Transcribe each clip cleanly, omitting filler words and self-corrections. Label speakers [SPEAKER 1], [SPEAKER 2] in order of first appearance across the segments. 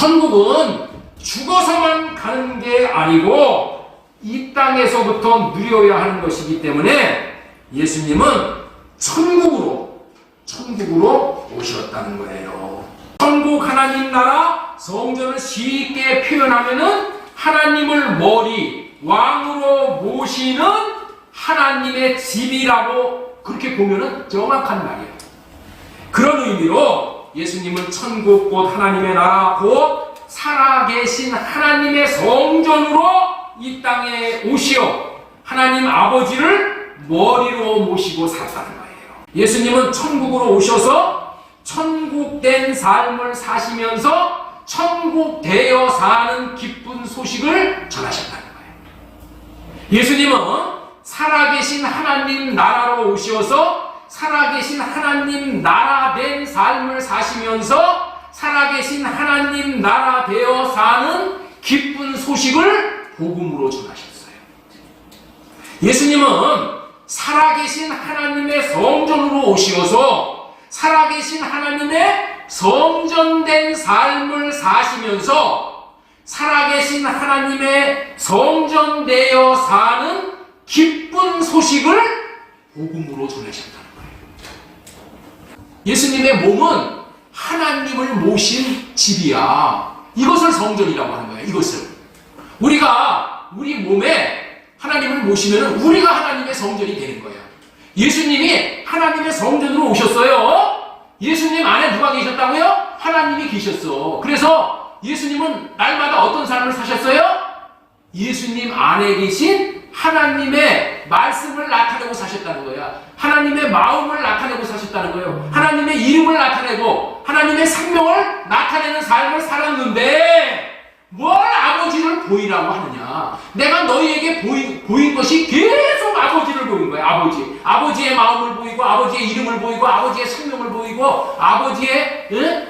[SPEAKER 1] 천국은 죽어서만 가는 게 아니고 이 땅에서부터 누려야 하는 것이기 때문에 예수님은 천국으로 오셨다는 거예요. 천국 하나님 나라 성전을 쉽게 표현하면은 하나님을 머리 왕으로 모시는 하나님의 집이라고 그렇게 보면은 정확한 말이에요. 그런 의미로 예수님은 천국 곧 하나님의 나라 곧 살아계신 하나님의 성전으로 이 땅에 오시어 하나님 아버지를 머리로 모시고 살았다는 거예요. 예수님은 천국으로 오셔서 천국된 삶을 사시면서 천국되어 사는 기쁜 소식을 전하셨다는 거예요. 예수님은 살아계신 하나님 나라로 오셔서 살아계신 하나님 나라 된 삶을 사시면서 살아계신 하나님 나라 되어 사는 기쁜 소식을 복음으로 전하셨어요. 예수님은 살아계신 하나님의 성전으로 오시어서 살아계신 하나님의 성전된 삶을 사시면서 살아계신 하나님의 성전되어 사는 기쁜 소식을 복음으로 전하셨다는 거예요. 예수님의 몸은 하나님을 모신 집이야. 이것을 성전이라고 하는 거예요. 이것을 우리가 우리 몸에 하나님을 모시면 우리가 하나님의 성전이 되는 거예요. 예수님이 하나님의 성전으로 오셨어요. 예수님 안에 누가 계셨다고요? 하나님이 계셨어. 그래서 예수님은 날마다 어떤 삶을 사셨어요? 예수님 안에 계신 하나님의 말씀을 나타내고 사셨다는 거야. 하나님의 마음을 나타내고 사셨다는 거예요. 하나님의 이름을 나타내고 하나님의 생명을 나타내는 삶을 살았는데 뭘 아버지를 보이라고 하느냐. 내가 너희에게 보인 것이 계속 아버지를 보인 거야. 아버지의 마음을 보이고 아버지의 이름을 보이고 아버지의 생명을 보이고 아버지의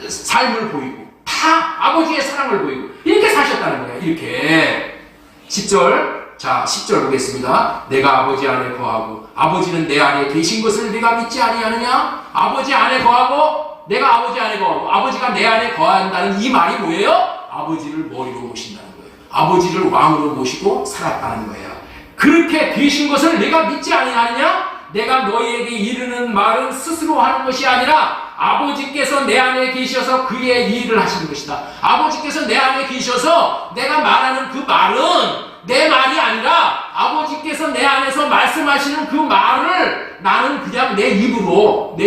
[SPEAKER 1] 삶을 보이고 다 아버지의 사랑을 보이고 이렇게 사셨다는 거야. 이렇게 10절 자 10절 보겠습니다. 내가 아버지 안에 거하고 아버지는 내 안에 계신 것을 네가 믿지 아니하느냐. 아버지 안에 거하고 내가 아버지 안에 거하고 아버지가 내 안에 거한다는 이 말이 뭐예요? 아버지를 머리로 모신다는 거예요. 아버지를 왕으로 모시고 살았다는 거예요. 그렇게 되신 것을 내가 믿지 아니하느냐? 내가 너희에게 이르는 말은 스스로 하는 것이 아니라 아버지께서 내 안에 계셔서 그의 일을 하시는 것이다. 아버지께서 내 안에 계셔서 내가 말하는 그 말은 내 말이 아니라 아버지께서 내 안에서 말씀하시는 그 말을 나는 그냥 내 입으로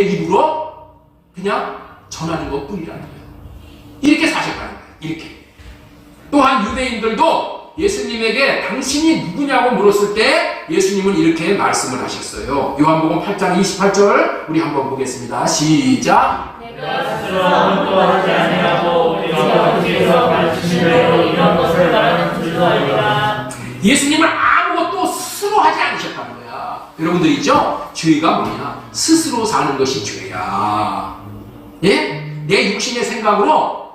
[SPEAKER 1] 그냥 전하는 것 뿐이라는 거예요. 이렇게 사셨다는 거예요. 이렇게. 또한 유대인들도 예수님에게 당신이 누구냐고 물었을 때 예수님은 이렇게 말씀을 하셨어요. 요한복음 8장 28절 우리 한번 보겠습니다. 시작.
[SPEAKER 2] 내가 스스로 아무것도 하지 아니하고 우리가 어디에서 가르치신 대로 이런 것을 말하는 줄도 아니라. 예수님은 아무것도 스스로 하지 않으셨다는 거야.
[SPEAKER 1] 여러분들 있죠? 죄가 뭐냐? 스스로 사는 것이 죄야. 예? 내 육신의 생각으로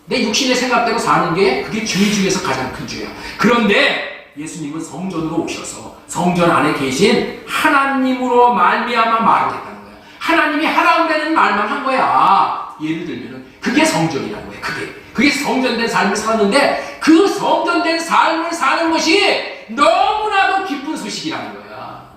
[SPEAKER 1] 내 육신의 생각대로 사는 게 그게 죄 중에서 가장 큰 죄야. 그런데 예수님은 성전으로 오셔서 성전 안에 계신 하나님으로 말미암아 말을 했다는 거야. 하나님이 하라는 말만 한 거야. 예를 들면은 그게 성전이라는 거야. 그게 성전된 삶을 사는데 그 성전된 삶을 사는 것이 너무나도 기쁜 소식이라는 거야.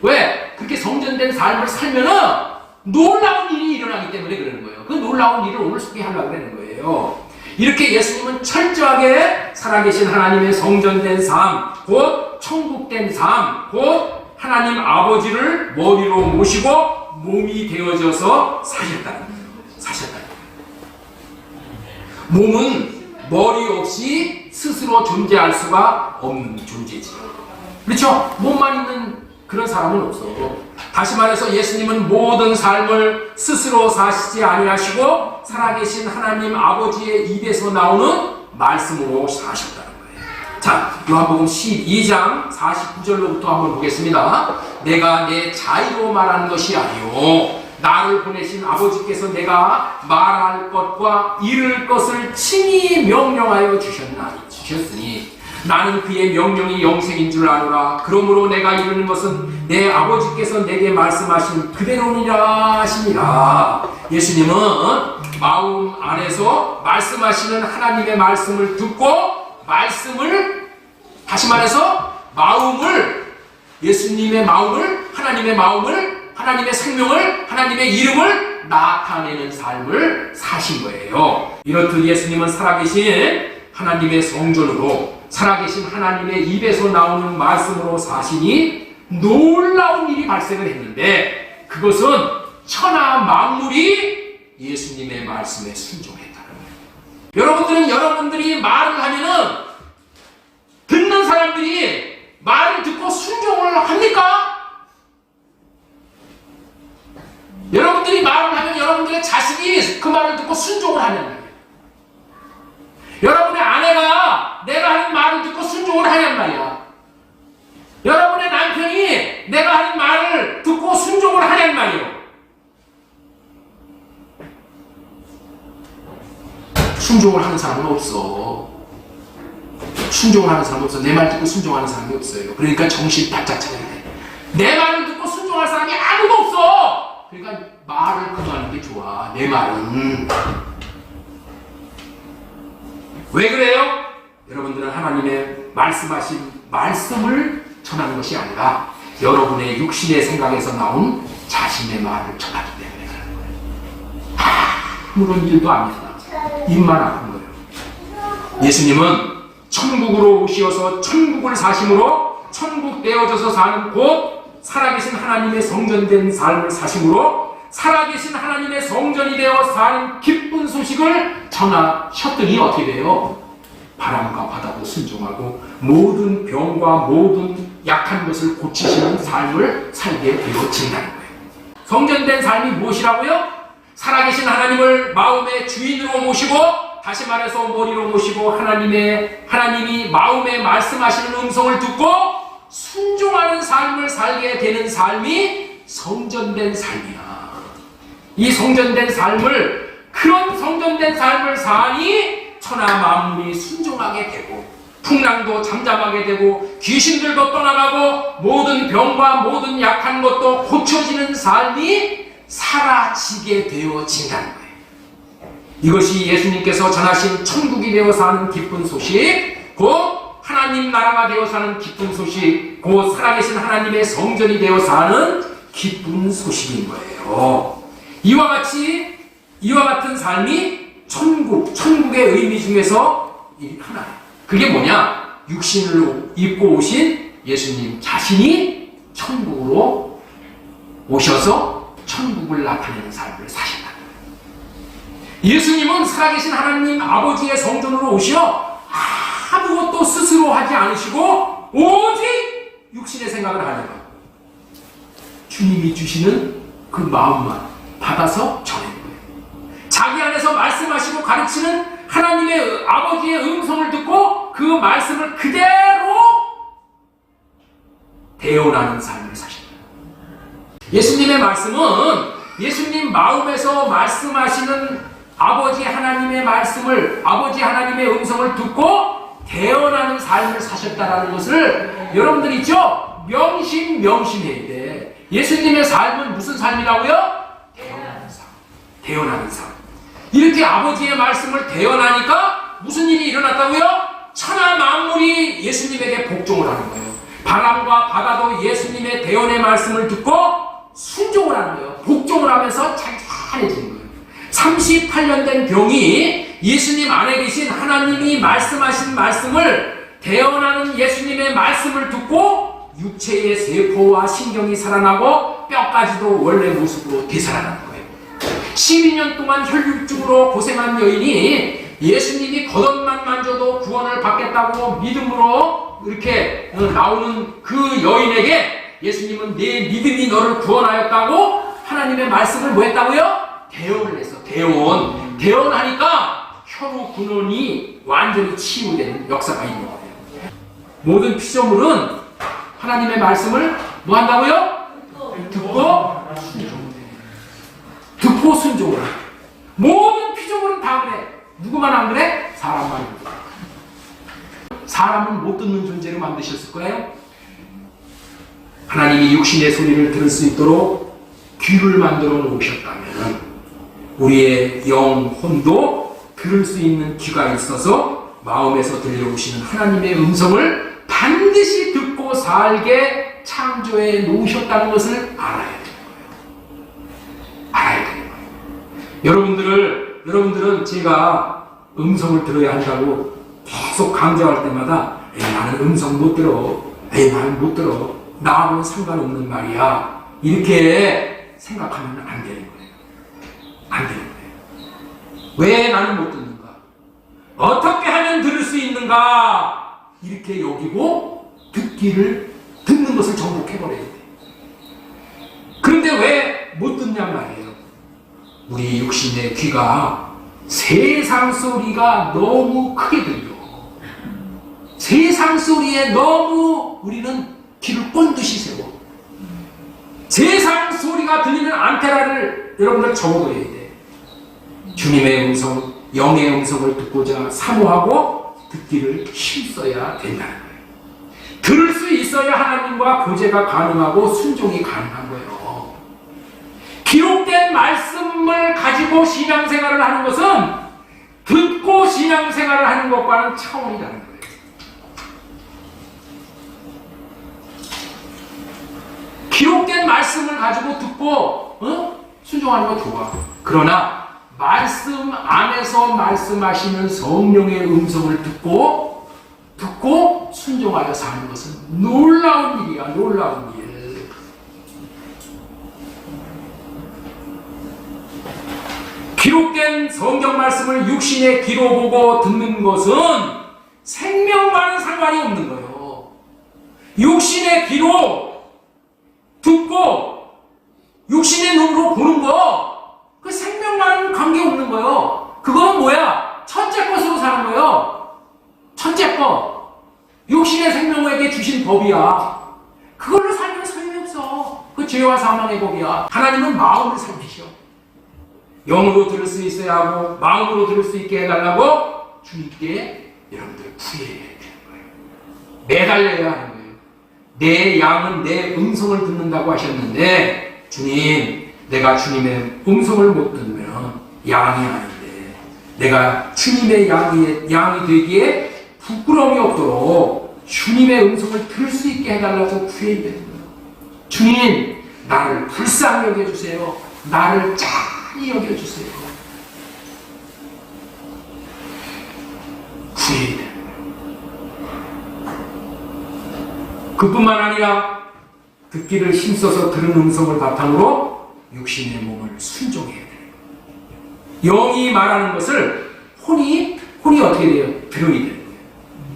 [SPEAKER 1] 왜? 그렇게 성전된 삶을 살면은 놀라운 일이 일어나기 때문에 그러는 거예요. 그 놀라운 일을 오늘 소개하려고 그러는 거예요. 이렇게 예수님은 철저하게 살아계신 하나님의 성전된 삶, 곧 천국된 삶, 곧 하나님 아버지를 머리로 모시고 몸이 되어져서 사셨다는 거예요. 몸은 머리 없이 스스로 존재할 수가 없는 존재지요. 그렇죠? 몸만 있는 그런 사람은 없어. 다시 말해서 예수님은 모든 삶을 스스로 사시지 아니하시고 살아계신 하나님 아버지의 입에서 나오는 말씀으로 사셨다는 거예요. 자, 요한복음 12장 49절로부터 한번 보겠습니다. 내가 내 자의로 말하는 것이 아니요 나를 보내신 아버지께서 내가 말할 것과 이룰 것을 친히 명령하여 주셨으니 나는 그의 명령이 영생인 줄 아노라. 그러므로 내가 이루는 것은 내 아버지께서 내게 말씀하신 그대로니라 하시니라. 예수님은 마음 안에서 말씀하시는 하나님의 말씀을 듣고 말씀을 다시 말해서 마음을 예수님의 마음을 하나님의 생명을 하나님의 이름을 나타내는 삶을 사신 거예요. 이렇듯 예수님은 살아계신 하나님의 성전으로 살아계신 하나님의 입에서 나오는 말씀으로 사시니 놀라운 일이 발생을 했는데 그것은 천하 만물이 예수님의 말씀에 순종했다는 거예요. 여러분들은 여러분들이 말을 하면은 듣는 사람들이 말을 듣고 순종을 합니까? 여러분들이 말을 하면 여러분들의 자식이 그 말을 듣고 순종을 하는 거예요. 여러분의 아내가 내가 하는 말을 듣고 순종을 하냔 말이야. 여러분의 남편이 내가 하는 말을 듣고 순종을 하냔 말이에요. 순종을 하는 사람은 없어. 순종을 하는 사람은 없어. 내 말 듣고 순종하는 사람이 없어요. 그러니까 정신 바짝 차려야 돼. 내 말을 듣고 순종할 사람이 아무도 없어. 그러니까 말을 그만하는 게 좋아. 내 말은. 왜 그래요? 여러분들은 하나님의 말씀하신 말씀을 전하는 것이 아니라 여러분의 육신의 생각에서 나온 자신의 말을 전하기 때문에 그러는 거예요. 아무런 일도 아닙니다. 입만 아픈 거예요. 예수님은 천국으로 오시어서 천국을 사심으로 천국 되어져서 사는 곧 살아계신 하나님의 성전된 삶을 사심으로 살아계신 하나님의 성전이 되어 사는 기쁜 소식을 전하셨더니 어떻게 돼요? 바람과 바다도 순종하고 모든 병과 모든 약한 것을 고치시는 삶을 살게 되어진다는 거예요. 성전된 삶이 무엇이라고요? 살아계신 하나님을 마음의 주인으로 모시고 다시 말해서 머리로 모시고 하나님이 마음에 말씀하시는 음성을 듣고 순종하는 삶을 살게 되는 삶이 성전된 삶이야. 이 성전된 삶을 그런 성전된 삶을 사니 천하 만물이 순종하게 되고 풍랑도 잠잠하게 되고 귀신들도 떠나가고 모든 병과 모든 약한 것도 고쳐지는 삶이 사라지게 되어진다는 거예요. 이것이 예수님께서 전하신 천국이 되어 사는 기쁜 소식, 곧 하나님 나라가 되어 사는 기쁜 소식, 곧 살아계신 하나님의 성전이 되어 사는 기쁜 소식인 거예요. 이와 같은 삶이 천국의 의미 중에서 하나예요. 그게 뭐냐? 육신을 입고 오신 예수님 자신이 천국으로 오셔서 천국을 나타내는 삶을 사신다. 예수님은 살아계신 하나님 아버지의 성전으로 오시어 아무것도 스스로 하지 않으시고 오직 육신의 생각을 하는 것. 주님이 주시는 그 마음만 받아서 전하는 거예요. 자기 안에서 말씀하시고 가르치는 하나님의 아버지의 음성을 듣고 그 말씀을 그대로 대언하는 삶을 사십니다. 예수님의 말씀은 예수님 마음에서 말씀하시는 아버지 하나님의 말씀을, 아버지 하나님의 음성을 듣고 대언하는 삶을 사셨다라는 것을 여러분들 있죠? 명심해야 돼. 예수님의 삶은 무슨 삶이라고요? 대언하는 삶. 대언하는 삶. 이렇게 아버지의 말씀을 대언하니까 무슨 일이 일어났다고요? 천하 만물이 예수님에게 복종을 하는 거예요. 바람과 바다도 예수님의 대언의 말씀을 듣고 순종을 하는 거예요. 복종을 하면서 찬찬해지는 거예요. 38년 된 병이 예수님 안에 계신 하나님이 말씀하신 말씀을 대언하는 예수님의 말씀을 듣고 육체의 세포와 신경이 살아나고 뼈까지도 원래 모습으로 되살아나는 거예요. 12년 동안 혈육증으로 고생한 여인이 예수님이 겉옷만 만져도 구원을 받겠다고 믿음으로 이렇게 나오는 그 여인에게 예수님은 내 믿음이 너를 구원하였다고 하나님의 말씀을 뭐 했다고요? 대언을 했어. 대언하니까 혈우 근원이 완전히 치유되는 역사가 있는 거예요. 모든 피조물은 하나님의 말씀을 뭐 한다고요? 듣고 순종을 해. 모든 피조물은 다 그래. 누구만 안 그래? 사람만 그래. 사람은 못 듣는 존재로 만드셨을 거예요. 하나님이 육신의 소리를 들을 수 있도록 귀를 만들어 놓으셨다면 우리의 영혼도 들을 수 있는 귀가 있어서 마음에서 들려오시는 하나님의 음성을 반드시 듣고 살게 창조해 놓으셨다는 것을 알아야 되는 거예요. 알아야 되는 거예요. 여러분들은 제가 음성을 들어야 한다고 계속 강조할 때마다 나는 음성 못 들어. 나는 못 들어. 나하고는 상관없는 말이야. 이렇게 생각하면 안 되는 거예요. 안 되는 거예요. 왜 나는 못 듣는가? 어떻게 하면 들을 수 있는가? 이렇게 여기고 듣는 것을 정복해버려야 돼. 그런데 왜 못 듣냐 말이에요. 우리 육신의 귀가 세상 소리가 너무 크게 들려. 세상 소리에 너무 우리는 귀를 꼰듯이 세워. 세상 소리가 들리는 안테나를 여러분들 접어둬야 돼. 주님의 음성, 영의 음성을 듣고자 사모하고 듣기를 힘써야 된다는 거예요. 들을 수 있어야 하나님과 교제가 가능하고 순종이 가능한 거예요. 기록된 말씀을 가지고 신앙생활을 하는 것은 듣고 신앙생활을 하는 것과는 차원이 다른 거예요. 기록된 말씀을 가지고 듣고 순종하는 거 좋아. 그러나 말씀 안에서 말씀하시는 성령의 음성을 듣고 순종하여 사는 것은 놀라운 일이야. 놀라운 일. 기록된 성경 말씀을 육신의 귀로 보고 듣는 것은 생명과는 상관이 없는 거예요. 육신의 귀로 듣고 육신의 눈으로 보는 거, 그 생명과는 관계없는 거예요. 그건 뭐야? 첫째 것으로 사는 거예요. 첫째 것. 육신의 생명에게 주신 법이야. 그걸로 살면 소용이 없어. 그 죄와 사망의 법이야. 하나님은 마음을 살피셔. 영으로 들을 수 있어야 하고 마음으로 들을 수 있게 해달라고 주님께 여러분들 구해야 되는 거예요. 매달려야 하는 거예요. 내 양은 내 음성을 듣는다고 하셨는데, 주님, 내가 주님의 음성을 못 듣으면 양이 아닌데 내가 주님의 양이 되기에 부끄러움이 없도록 주님의 음성을 들을 수 있게 해달라고 구해야 되는 거예요. 주님, 나를 불쌍히 여겨주세요. 나를 짠히 여겨주세요. 구해야 되는 거예요. 그뿐만 아니라 듣기를 힘써서 들은 음성을 바탕으로 육신의 몸을 순종해야 돼요. 영이 말하는 것을 혼이 어떻게 돼요? 들어야 되는 거예요.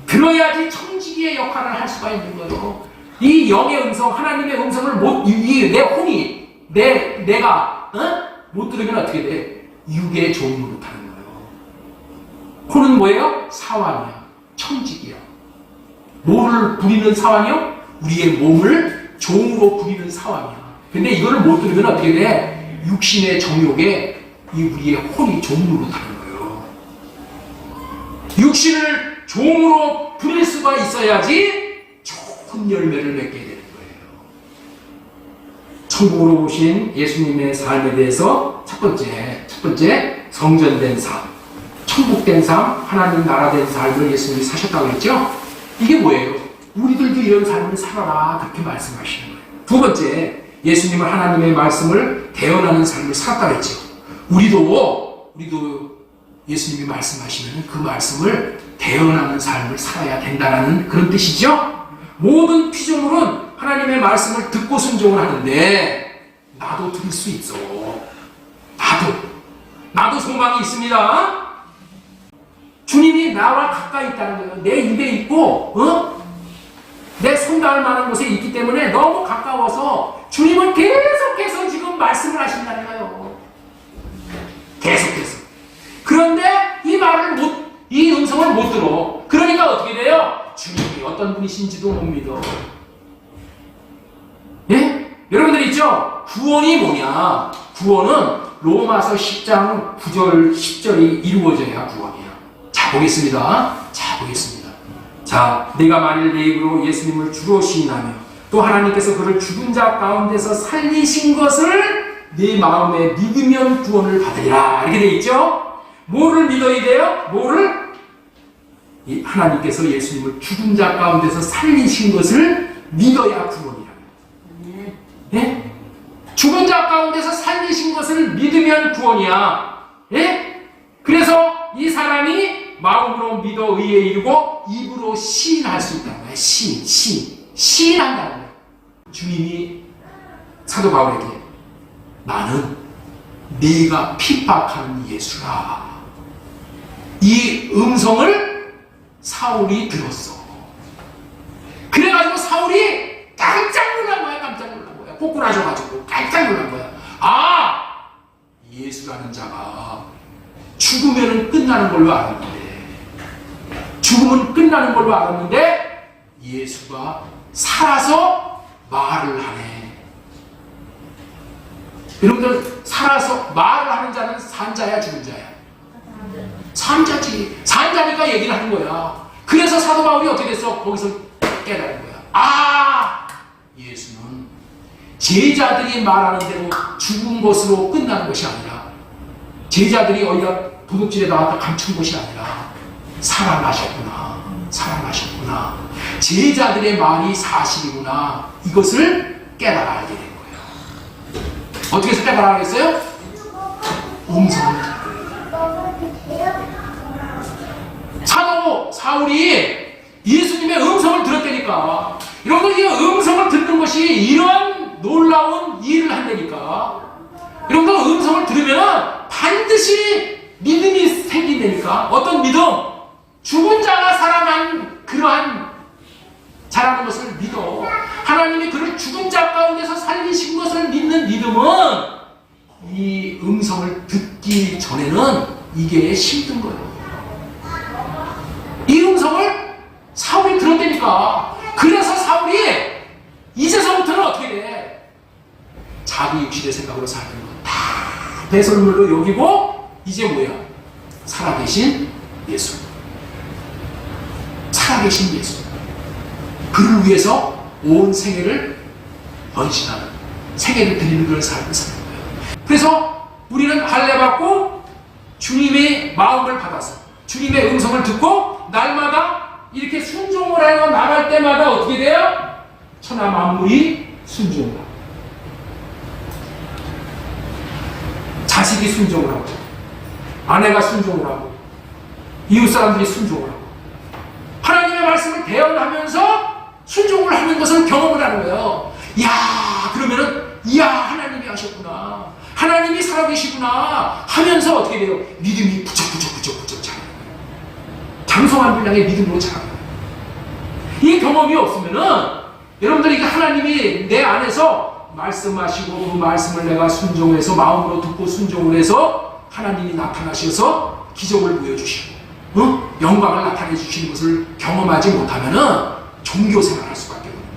[SPEAKER 1] 들어야지 청지기의 역할을 할 수가 있는 거예요. 이 영의 음성, 하나님의 음성을 내 혼이, 내가 못 들으면 어떻게 돼? 육의 종으로 타는 거예요. 혼은 뭐예요? 사왕이야. 청지기야. 뭐를 부리는 사왕이요? 우리의 몸을 종으로 부리는 사왕이야. 근데 이거를 못 들으면 어떻게 돼? 육신의 정욕에 이 우리의 혼이 종으로 타는 거예요. 육신을 종으로 부릴 수가 있어야지 좋은 열매를 맺게 되는 거예요. 천국으로 오신 예수님의 삶에 대해서 첫 번째 성전된 삶, 천국된 삶, 하나님 나라된 삶을 예수님이 사셨다고 했죠? 이게 뭐예요? 우리들도 이런 삶을 살아라, 그렇게 말씀하시는 거예요. 두 번째, 예수님은 하나님의 말씀을 대언하는 삶을 살았다고 했죠. 우리도 예수님이 말씀하시면 그 말씀을 대언하는 삶을 살아야 된다는 그런 뜻이죠. 모든 피조물은 하나님의 말씀을 듣고 순종을 하는데 나도 들을 수 있어. 나도 소망이 있습니다. 주님이 나와 가까이 있다는 거예요. 내 입에 있고 내 손 닿을 만한 곳에 있기 때문에 너무 가까워서 주님은 계속해서 지금 말씀을 하신다는 거예요. 계속해서. 그런데 이 음성을 못 들어. 그러니까 어떻게 돼요? 주님이 어떤 분이신지도 못 믿어. 예? 여러분들 있죠? 구원이 뭐냐? 구원은 로마서 10장 9절 10절이 이루어져야 구원이야. 자, 보겠습니다. 자, 내가 만일 내 입으로 예수님을 주로 시인하며 또 하나님께서 그를 죽은 자 가운데서 살리신 것을 네 마음에 믿으면 구원을 받으리라. 이렇게 되어 있죠? 뭐를 믿어야 돼요? 뭐를? 이 하나님께서 예수님을 죽은 자 가운데서 살리신 것을 믿어야 구원이랍니다. 예? 죽은 자 가운데서 살리신 것을 믿으면 구원이야. 예? 그래서 이 사람이 마음으로 믿어 의에 이르고 입으로 시인할 수 있다는 거예요. 시인한다는 거예요. 주님이 사도 바울에게 나는 네가 핍박하는 예수라. 이 음성을 사울이 들었어. 그래가지고 사울이 깜짝 놀란 거야. 꼬꾸라져가지고 깜짝 놀란 거야. 아! 예수라는 자가 죽으면 끝나는 걸로 알았는데, 죽으면 끝나는 걸로 알았는데 예수가 살아서 말을 하네. 여러분들, 살아서 말을 하는 자는 산자야 죽은 자야? 산자지. 산자니까 얘기를 하는 거야. 그래서 사도 바울이 어떻게 됐어? 거기서 깨달은 거야. 아! 예수는 제자들이 말하는 대로 죽은 것으로 끝나는 것이 아니라, 제자들이 어디다 도둑질에 나왔다 감춘 것이 아니라 살아나셨구나. 제자들의 말이 사실이구나. 이것을 깨달아 알게 된 거예요. 어떻게 해서 깨달아 알겠어요? 음성을 사도 사울이 예수님의 음성을 들었다니까. 여러분들, 이 음성을 듣는 것이 이런 놀라운 일을 한다니까. 여러분들, 음성을 들으면 반드시 믿음이 생긴다니까. 어떤 믿음? 죽은 자가 살아난 그러한 자라는 것을 믿어. 하나님이 그를 죽은 자 가운데서 살리신 것을 믿는 믿음은 이 음성을 듣기 전에는 이게 힘든 거예요. 이 음성을 사울이 들었다니까. 그래서 사울이 이제서부터는 어떻게 돼? 자기 육신의 생각으로 살는 거 다 배설물로 여기고, 이제 뭐야? 살아계신 예수. 살아계신 예수. 그를 위해서 온 생애를 헌신하는, 생애를 드리는 그런 삶을 사는 거예요. 그래서 우리는 할례 받고 주님의 마음을 받아서 주님의 음성을 듣고 날마다 이렇게 순종을 하여 나갈 때마다 어떻게 돼요? 천하 만물이 순종을 하고, 자식이 순종을 하고, 아내가 순종을 하고, 이웃 사람들이 순종을 하고, 하나님의 말씀을 대언하면서 순종을 하는 것을 경험을 하는 거예요. 야, 그러면은, 이야, 하나님이 하셨구나, 하나님이 살아계시구나 하면서 어떻게 돼요? 믿음이 부쩍부쩍 자라는 거예요. 장성한 분량의 믿음으로 자라는 거예요. 이 경험이 없으면은 여러분들이 하나님이 내 안에서 말씀하시고 그 말씀을 내가 순종해서 마음으로 듣고 순종을 해서 하나님이 나타나셔서 기적을 보여주시고 영광을 나타내 주시는 것을 경험하지 못하면은 종교 생활할 수밖에 없는 거예요.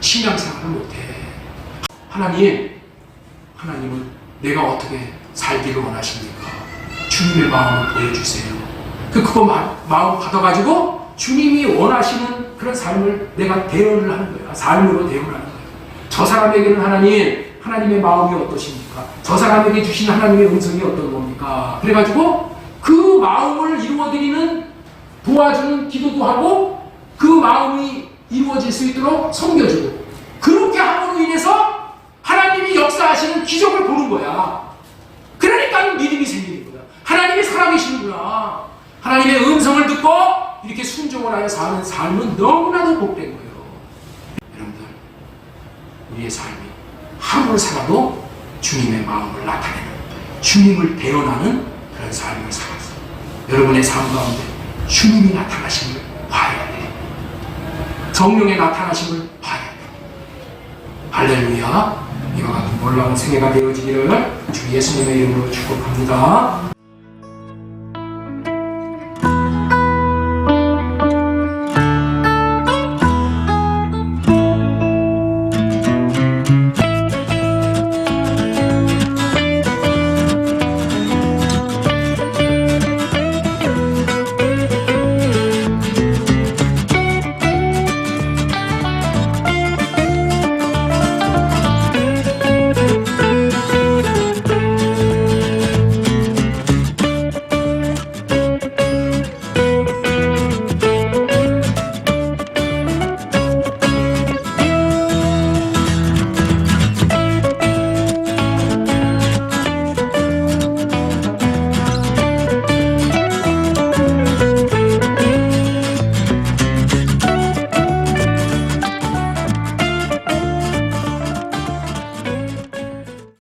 [SPEAKER 1] 신앙 생활을 못해. 하나님은 내가 어떻게 살기를 원하십니까? 주님의 마음을 보여주세요. 그거 마음 받아가지고 주님이 원하시는 그런 삶을 내가 대언을 하는 거예요. 삶으로 대언을 하는 거예요. 저 사람에게는 하나님의 마음이 어떠십니까? 저 사람에게 주신 하나님의 음성이 어떤 겁니까? 그래가지고 그 마음을 이루어드리는, 도와주는 기도도 하고, 그 마음이 이루어질 수 있도록 섬겨주고, 그렇게 함으로 인해서 하나님이 역사하시는 기적을 보는 거야. 그러니까 믿음이 생기는 거야. 하나님이 살아계시는구나. 하나님의 음성을 듣고 이렇게 순종을 하여 사는 삶은 너무나도 복된 거예요. 여러분들, 우리의 삶이 하루를 살아도 주님의 마음을 나타내는, 주님을 대언하는 그런 삶을 살아서 여러분의 삶 가운데 주님이 나타나심을 봐야 돼. 성령의 나타나심을 봐야 돼. 할렐루야. 이와 같은 놀라운 생애가 되어지기를 주 예수님의 이름으로 축복합니다.